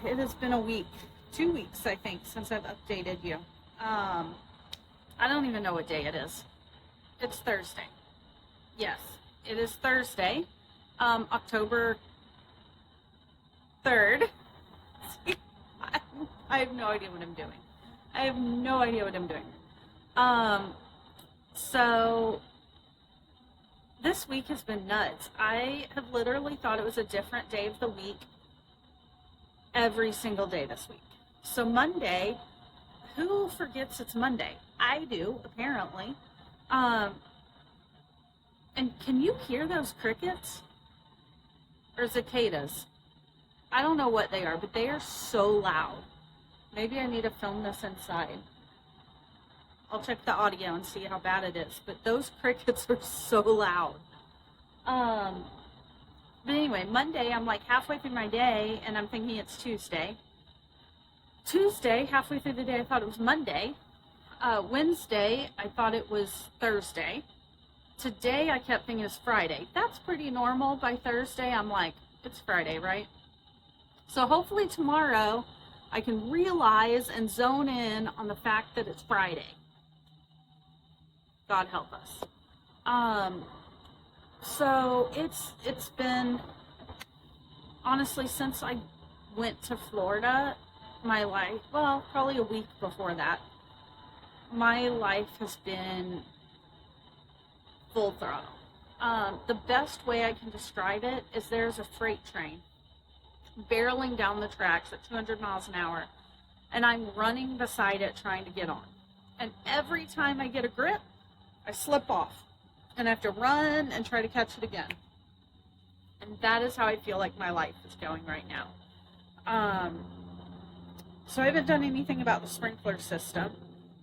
it has been a week, 2 weeks, I think, since I've updated you. I don't even know what day it is. It's Thursday. Yes, it is Thursday, October 3rd. I have no idea what I'm doing. So this week has been nuts. I have literally thought it was a different day of the week every single day this week. So Monday, who forgets it's Monday? I do, apparently. And can you hear those crickets? Or cicadas? I don't know what they are, but they are so loud. Maybe I need to film this inside. I'll check the audio and see how bad it is. But those crickets are so loud. But anyway, Monday, I'm like halfway through my day, and I'm thinking it's Tuesday. Tuesday, halfway through the day, I thought it was Monday. Wednesday, I thought it was Thursday. Today, I kept thinking it was Friday. That's pretty normal. By Thursday, I'm like, it's Friday, right? So hopefully tomorrow, I can realize and zone in on the fact that it's Friday. God help us. So it's been, honestly, since I went to Florida, my life, well, probably a week before that, my life has been full throttle. The best way I can describe it is there's a freight train barreling down the tracks at 200 miles an hour, and I'm running beside it trying to get on. And every time I get a grip, I slip off, and I have to run and try to catch it again. And that is how I feel like my life is going right now. So I haven't done anything about the sprinkler system.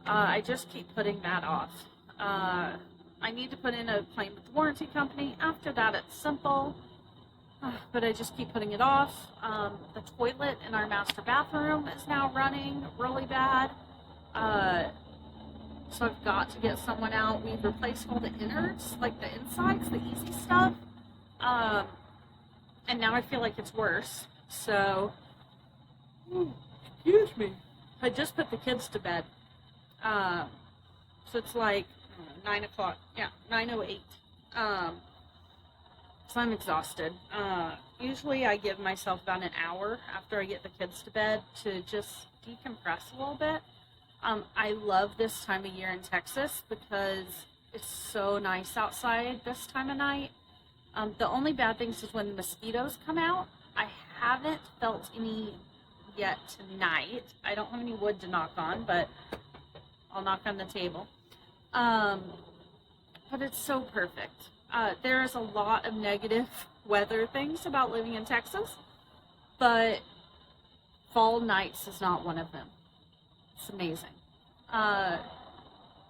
I just keep putting that off. I need to put in a claim with the warranty company. After that, it's simple. But I just keep putting it off. The toilet in our master bathroom is now running really bad. So I've got to get someone out. We've replaced all the innards, like the insides, the easy stuff. And now I feel like it's worse. So, excuse me. I just put the kids to bed. So it's like 9 o'clock. Yeah, 9:08. So I'm exhausted. Usually I give myself about an hour after I get the kids to bed to just decompress a little bit. I love this time of year in Texas because it's so nice outside this time of night. The only bad thing is when the mosquitoes come out. I haven't felt any yet tonight. I don't have any wood to knock on, but I'll knock on the table. But it's so perfect. There is a lot of negative weather things about living in Texas, but fall nights is not one of them. It's amazing.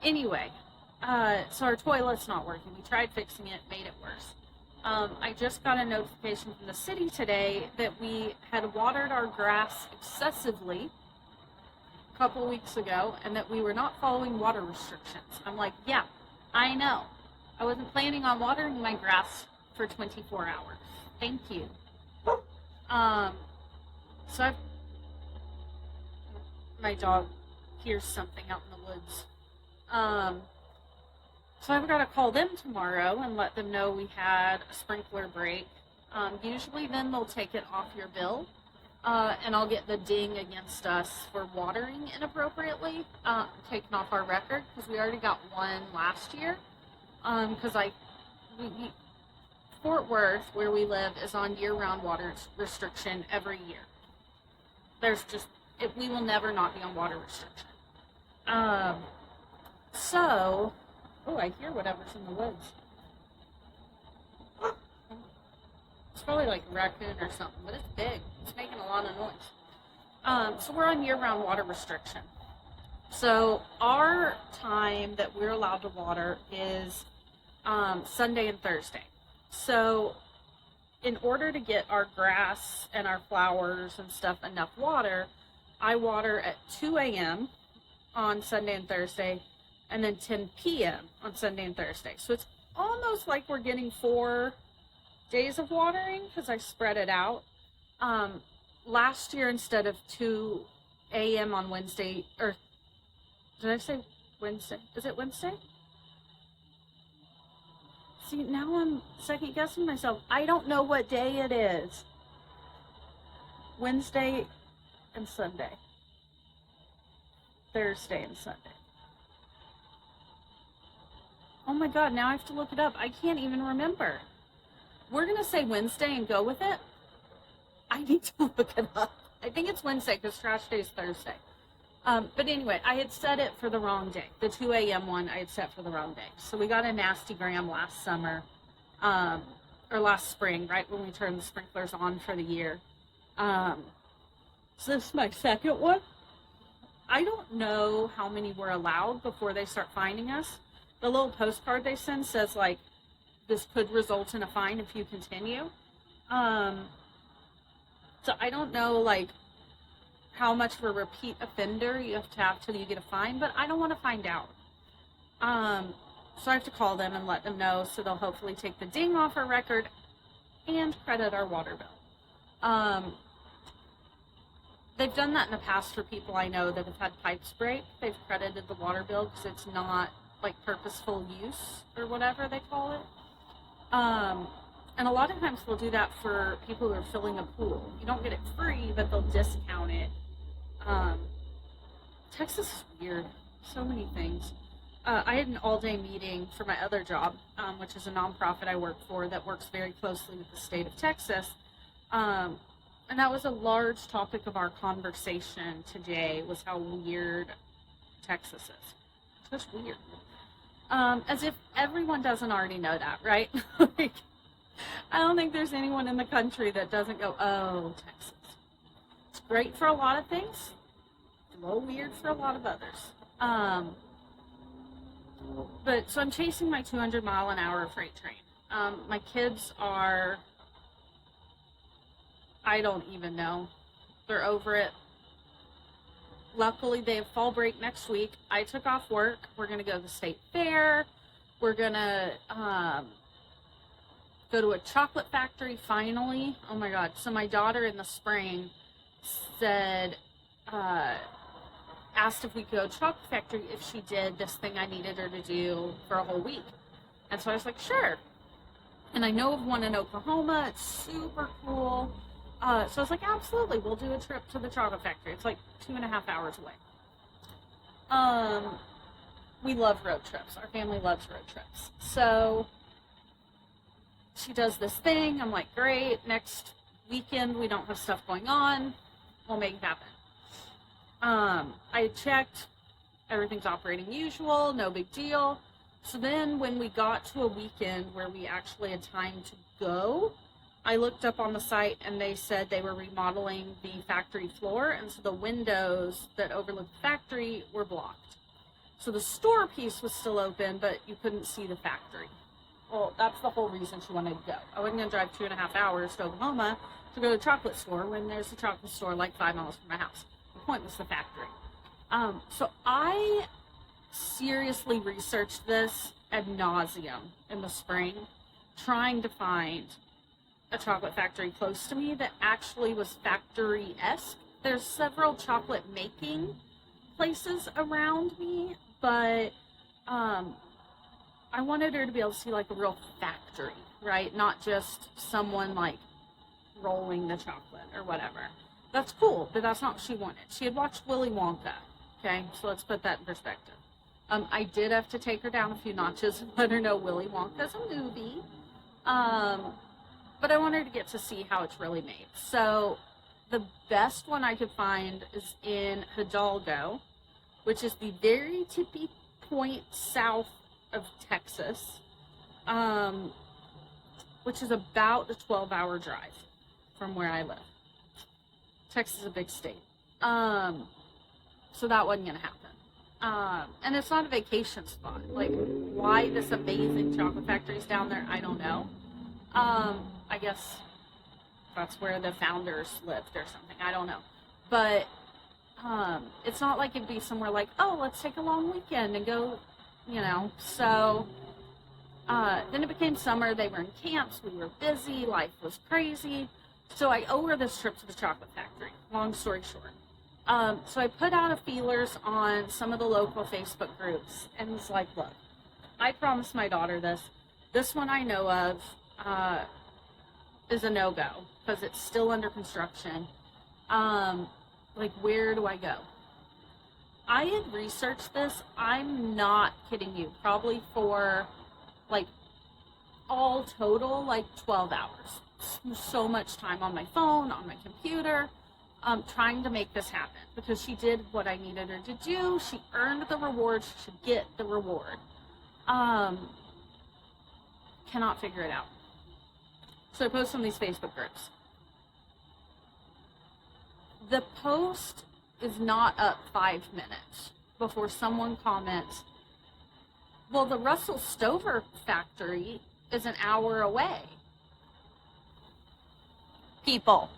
Anyway, so our toilet's not working. We tried fixing it, made it worse. I just got a notification from the city today that we had watered our grass excessively a couple weeks ago and that we were not following water restrictions. I'm like, yeah, I know. I wasn't planning on watering my grass for 24 hours. Thank you. So my dog hears something out in the woods. So I've got to call them tomorrow and let them know we had a sprinkler break. Usually then they'll take it off your bill. And I'll get the ding against us for watering inappropriately taken off our record because we already got one last year. Because Fort Worth, where we live, is on year-round water restriction every year. There's just, we will never not be on water restriction. I hear whatever's in the woods. It's probably like a raccoon or something, but it's big. It's making a lot of noise. So we're on year-round water restriction. So our time that we're allowed to water is Sunday and Thursday. So in order to get our grass and our flowers and stuff enough water, I water at 2 a.m. on Sunday and Thursday, and then 10 p.m. on Sunday and Thursday. So it's almost like we're getting 4 days of watering because I spread it out. Last year, instead of 2 a.m. on Wednesday, or did I say Wednesday? Is it Wednesday? See, now I'm second guessing myself. I don't know what day it is. Wednesday and Sunday. Thursday and Sunday. Oh my God, now I have to look it up. I can't even remember. We're going to say Wednesday and go with it. I need to look it up. I think it's Wednesday because trash day is Thursday. But anyway, I had set it for the wrong day. The 2 a.m. one I had set for the wrong day. So we got a nasty gram last summer, or last spring, right when we turned the sprinklers on for the year. So this is my second one. I don't know how many were allowed before they start fining us. The little postcard they send says, like, this could result in a fine if you continue. So I don't know, like, how much of a repeat offender you have till you get a fine, but I don't want to find out. So I have to call them and let them know, so they'll hopefully take the ding off our record and credit our water bill. They've done that in the past for people I know that have had pipes break. They've credited the water bill because it's not, like, purposeful use or whatever they call it. And a lot of times they'll do that for people who are filling a pool. You don't get it free, but they'll discount it. Texas is weird. So many things. I had an all-day meeting for my other job, which is a nonprofit I work for that works very closely with the state of Texas. And that was a large topic of our conversation today, was how weird Texas is. It's just weird. As if everyone doesn't already know that, right? Like, I don't think there's anyone in the country that doesn't go, oh, Texas. It's great for a lot of things. It's a little weird for a lot of others. But so I'm chasing my 200 mile an hour freight train. My kids are, I don't even know. They're over it. Luckily, they have fall break next week. I took off work. We're going to go to the state fair. We're going to go to a chocolate factory finally. Oh my God. So my daughter in the spring said, asked if we could go to chocolate factory if she did this thing I needed her to do for a whole week. And so I was like, sure. And I know of one in Oklahoma. It's super cool. So I was like, absolutely, we'll do a trip to the chocolate factory. It's like 2.5 hours away. We love road trips. Our family loves road trips. So she does this thing. I'm like, great. Next weekend, we don't have stuff going on. We'll make it happen. I checked. Everything's operating usual. No big deal. So then when we got to a weekend where we actually had time to go, I looked up on the site and they said they were remodeling the factory floor, and so the windows that overlooked the factory were blocked. So the store piece was still open, but you couldn't see the factory. Well, that's the whole reason she wanted to go. I wasn't going to drive 2.5 hours to Oklahoma to go to a chocolate store when there's a chocolate store like 5 miles from my house. The point was the factory. So I seriously researched this ad nauseum in the spring, trying to find a chocolate factory close to me that actually was factory-esque. There's several chocolate making places around me, but I wanted her to be able to see like a real factory, right? Not just someone like rolling the chocolate or whatever. That's cool, but that's not what she wanted. She had watched Willy Wonka, okay? So let's put that in perspective. I did have to take her down a few notches and let her know Willy Wonka's a movie. But I want her to get to see how it's really made. So the best one I could find is in Hidalgo, which is the very tippy point south of Texas, which is about a 12-hour drive from where I live. Texas is a big state. So that wasn't going to happen. And it's not a vacation spot. Like, why this amazing chocolate factory is down there, I don't know. I guess that's where the founders lived or something. I don't know. But it's not like it'd be somewhere like, oh, let's take a long weekend and go, you know. So then it became summer. They were in camps. We were busy. Life was crazy. So I owe her this trip to the chocolate factory, long story short. So I put out a feelers on some of the local Facebook groups and was like, look, I promised my daughter this. This one I know of is a no-go because it's still under construction. Like, where do I go? I had researched this. I'm not kidding you. Probably for, like, all total, like 12 hours. So much time on my phone, on my computer, trying to make this happen because she did what I needed her to do. She earned the reward. She should get the reward. Cannot figure it out. So I post on these Facebook groups. The post is not up 5 minutes before someone comments, well, the Russell Stover factory is an hour away. People,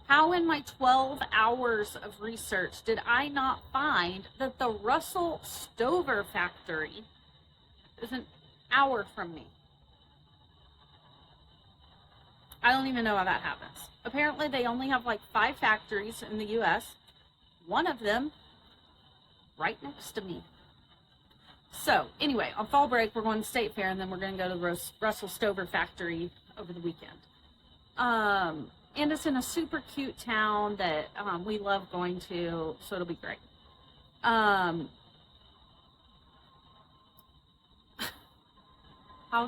how in my 12 hours of research did I not find that the Russell Stover factory is an hour from me? I don't even know how that happens. Apparently they only have like 5 factories in the US. One of them right next to me. So anyway, on fall break, we're going to State Fair, and then we're going to go to the Russell Stover factory over the weekend. And it's in a super cute town that we love going to, so it'll be great. How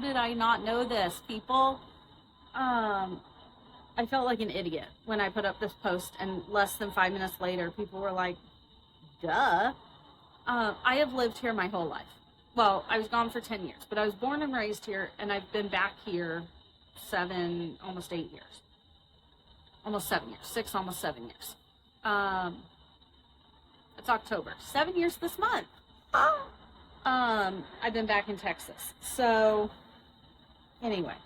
did I not know this, people? I felt like an idiot when I put up this post, and less than 5 minutes later, people were like, duh. I have lived here my whole life. Well, I was gone for 10 years, but I was born and raised here, and I've been back here 7, almost 8 years. Almost 7 years. 6, almost 7 years. It's October. 7 years this month. I've been back in Texas. So, anyway,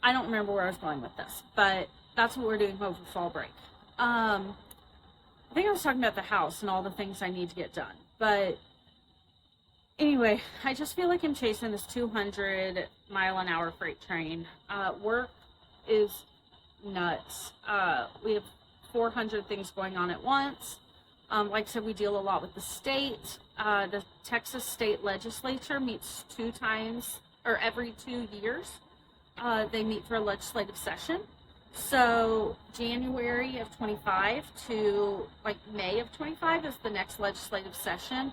I don't remember where I was going with this, but that's what we're doing over fall break. I think I was talking about the house and all the things I need to get done, but anyway, I just feel like I'm chasing this 200-mile-an-hour freight train. Work is nuts. We have 400 things going on at once. Like I said, we deal a lot with the state. The Texas state legislature meets 2 times, or every 2 years. They meet for a legislative session. So January of 25 to like May of 25 is the next legislative session.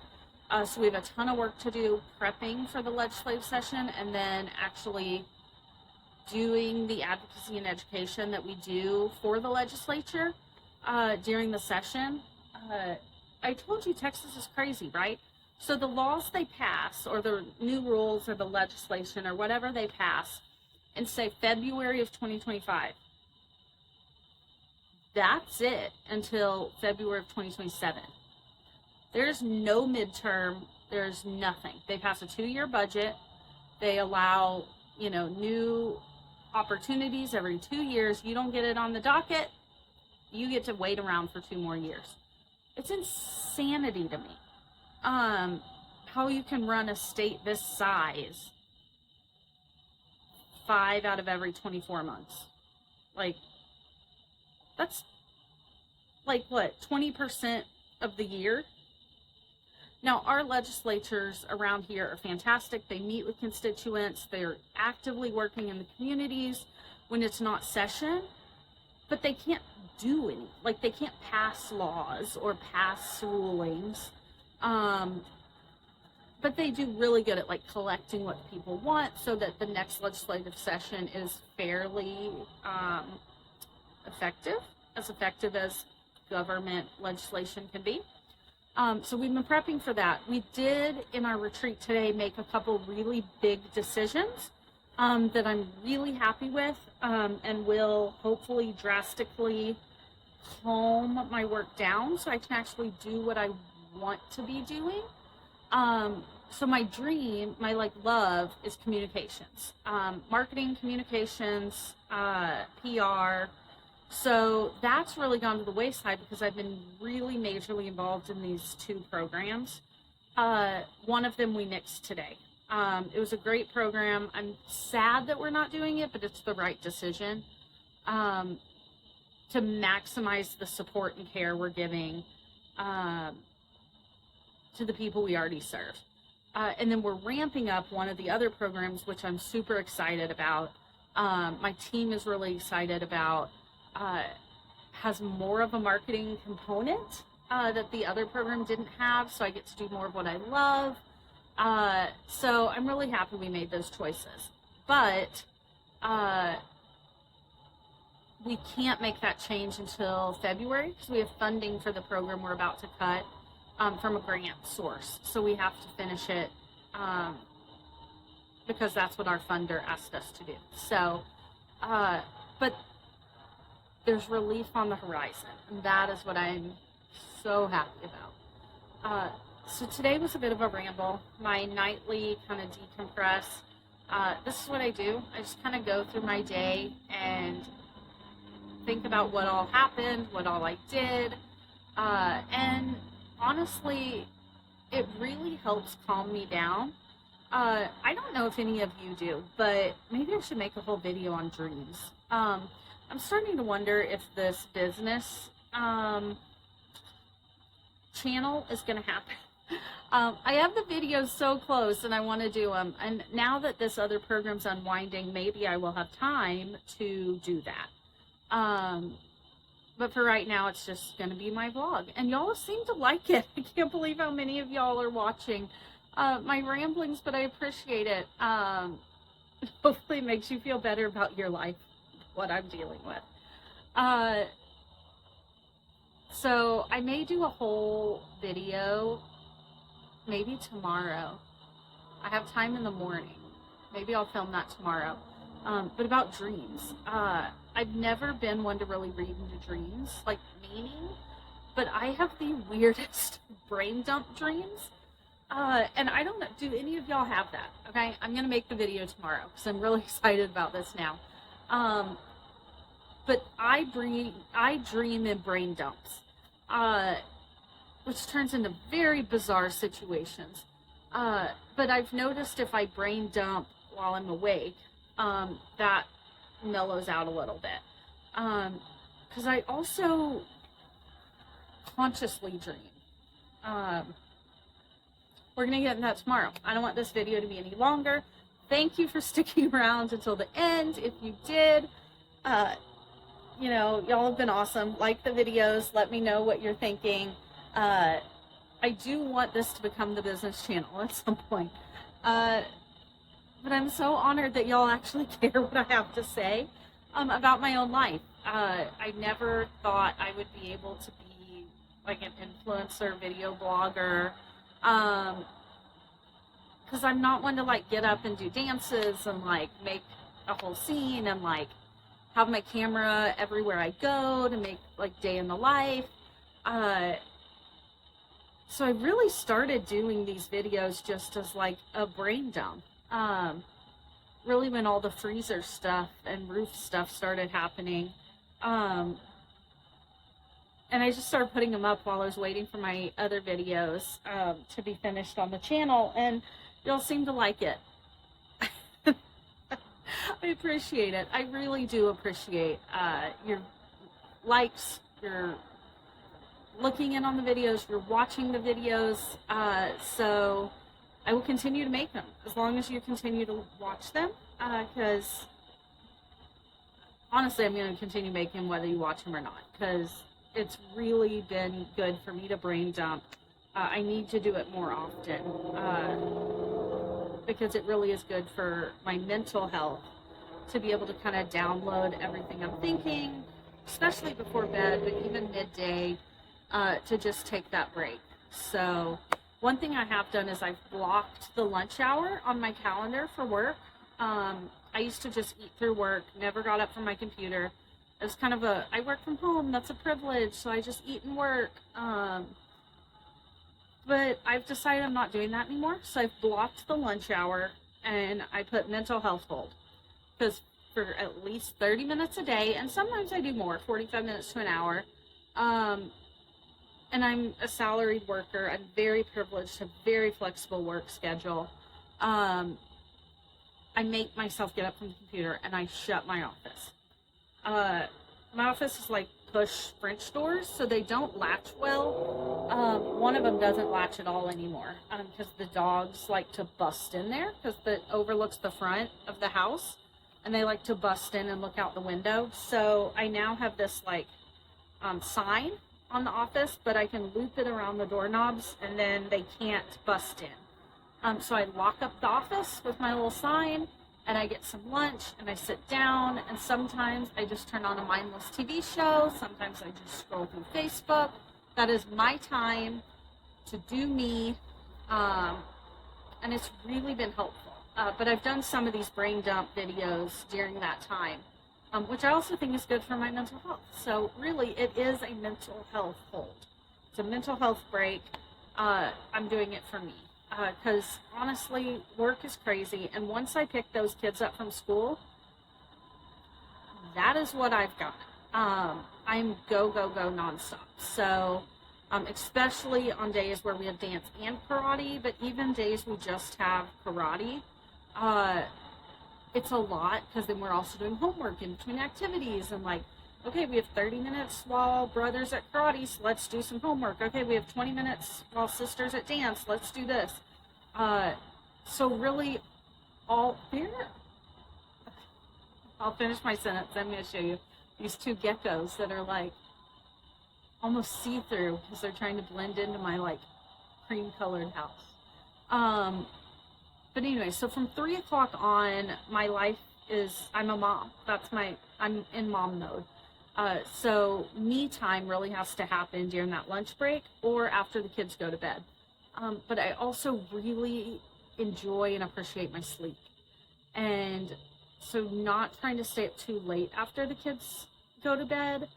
So we have a ton of work to do prepping for the legislative session, and then actually doing the advocacy and education that we do for the legislature during the session. I told you Texas is crazy, right? So the laws they pass, or the new rules, or the legislation, or whatever they pass, and say February of 2025, that's it until February of 2027. There's no midterm. There's nothing. They pass a 2-year budget. They allow, new opportunities every 2 years. You don't get it on the docket, you get to wait around for 2 more years. It's insanity to me. How you can run a state this size 5 out of every 24 months. Like, that's like what, 20% of the year? Now, our legislatures around here are fantastic. They meet with constituents. They're actively working in the communities when it's not session, but they can't do any. Like, they can't pass laws or pass rulings. But they do really good at, like, collecting what people want so that the next legislative session is fairly effective as government legislation can be. So we've been prepping for that. We did, in our retreat today, make a couple really big decisions that I'm really happy with, and will hopefully drastically calm my work down so I can actually do what I want to be doing. So my dream, my love, is communications, marketing, communications, PR. So that's really gone to the wayside because I've been really majorly involved in these 2 programs. One of them we nixed today. It was a great program. I'm sad that we're not doing it, but it's the right decision to maximize the support and care we're giving to the people we already serve. And then we're ramping up one of the other programs, which I'm super excited about. My team is really excited about. Has more of a marketing component that the other program didn't have, so I get to do more of what I love. So I'm really happy we made those choices. But we can't make that change until February because we have funding for the program we're about to cut from a grant source. So we have to finish it because that's what our funder asked us to do. So, but there's relief on the horizon, and that is what I'm so happy about. So today was a bit of a ramble, my nightly kind of decompress. This is what I do. I just kind of go through my day and think about what all happened, what all I did, and honestly, it really helps calm me down. I don't know if any of you do, but maybe I should make a whole video on dreams. I'm starting to wonder if this business channel is going to happen. I have the videos so close and I want to do them. And now that this other program's unwinding, maybe I will have time to do that. But for right now, it's just going to be my vlog. And y'all seem to like it. I can't believe how many of y'all are watching my ramblings, but I appreciate it. Hopefully it makes you feel better about your life, what I'm dealing with. So I may do a whole video maybe tomorrow. I have time in the morning. Maybe I'll film that tomorrow. But about dreams. I've never been one to really read into dreams, like meaning, but I have the weirdest brain dump dreams. And I don't know, do any of y'all have that? Okay, I'm going to make the video tomorrow because I'm really excited about this now. But I dream in brain dumps, which turns into very bizarre situations. But I've noticed if I brain dump while I'm awake, that mellows out a little bit. Because I also consciously dream. We're going to get into that tomorrow. I don't want this video to be any longer. Thank you for sticking around until the end. If you did, you know, y'all have been awesome. Like the videos. Let me know what you're thinking. I do want this to become the business channel at some point. But I'm so honored that y'all actually care what I have to say about my own life. I never thought I would be able to be like an influencer, video blogger, because I'm not one to like get up and do dances and like make a whole scene and like have my camera everywhere I go to make like day in the life. So I really started doing these videos just as like a brain dump. Really when all the freezer stuff and roof stuff started happening. And I just started putting them up while I was waiting for my other videos to be finished on the channel, and y'all seem to like it. I appreciate it. I really do appreciate your likes, your looking in on the videos, you're watching the videos. So I will continue to make them as long as you continue to watch them, because honestly, I'm going to continue making them whether you watch them or not, because it's really been good for me to brain dump. I need to do it more often because it really is good for my mental health to be able to kind of download everything I'm thinking, especially before bed, but even midday, to just take that break. So one thing I have done is I've blocked the lunch hour on my calendar for work. I used to just eat through work, never got up from my computer. It was kind of I work from home, that's a privilege, so I just eat and work. But I've decided I'm not doing that anymore, so I've blocked the lunch hour, and I put mental health hold. Because for at least 30 minutes a day, and sometimes I do more, 45 minutes to an hour, and I'm a salaried worker. I'm very privileged, have very flexible work schedule. I make myself get up from the computer and I shut my office. My office is like push French doors, so they don't latch well. One of them doesn't latch at all anymore because the dogs like to bust in there because it overlooks the front of the house, and they like to bust in and look out the window. So I now have this like sign on the office, but I can loop it around the doorknobs and then they can't bust in. So I lock up the office with my little sign, and I get some lunch and I sit down, and sometimes I just turn on a mindless TV show. Sometimes I just scroll through Facebook. That is my time to do me, and it's really been helpful. But I've done some of these brain dump videos during that time, which I also think is good for my mental health. So really, it is a mental health hold. It's a mental health break. I'm doing it for me. Because honestly, work is crazy, and once I pick those kids up from school, that is what I've got. I'm go nonstop. So especially on days where we have dance and karate, but even days we just have karate, it's a lot because then we're also doing homework in between activities, and like, okay, we have 30 minutes while brothers at karate, so let's do some homework. Okay, we have 20 minutes while sisters at dance, let's do this. So really, I'll finish my sentence. I'm going to show you these two geckos that are like almost see-through because they're trying to blend into my like cream-colored house. But anyway, so from 3 o'clock on, my life is, I'm a mom. I'm in mom mode. So me time really has to happen during that lunch break or after the kids go to bed. But I also really enjoy and appreciate my sleep. And so not trying to stay up too late after the kids go to bed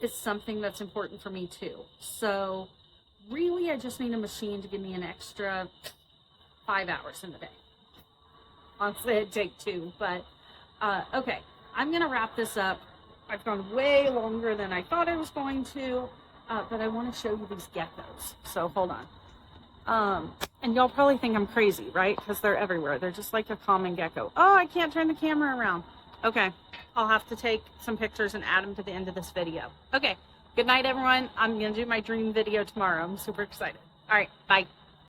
is something that's important for me too. So really, I just need a machine to give me an extra 5 hours in the day. Honestly, it'd take 2, but okay. I'm going to wrap this up. I've gone way longer than I thought I was going to, but I want to show you these geckos. So hold on. And y'all probably think I'm crazy, right? Because they're everywhere. They're just like a common gecko. Oh, I can't turn the camera around. Okay. I'll have to take some pictures and add them to the end of this video. Okay. Good night, everyone. I'm going to do my dream video tomorrow. I'm super excited. All right. Bye.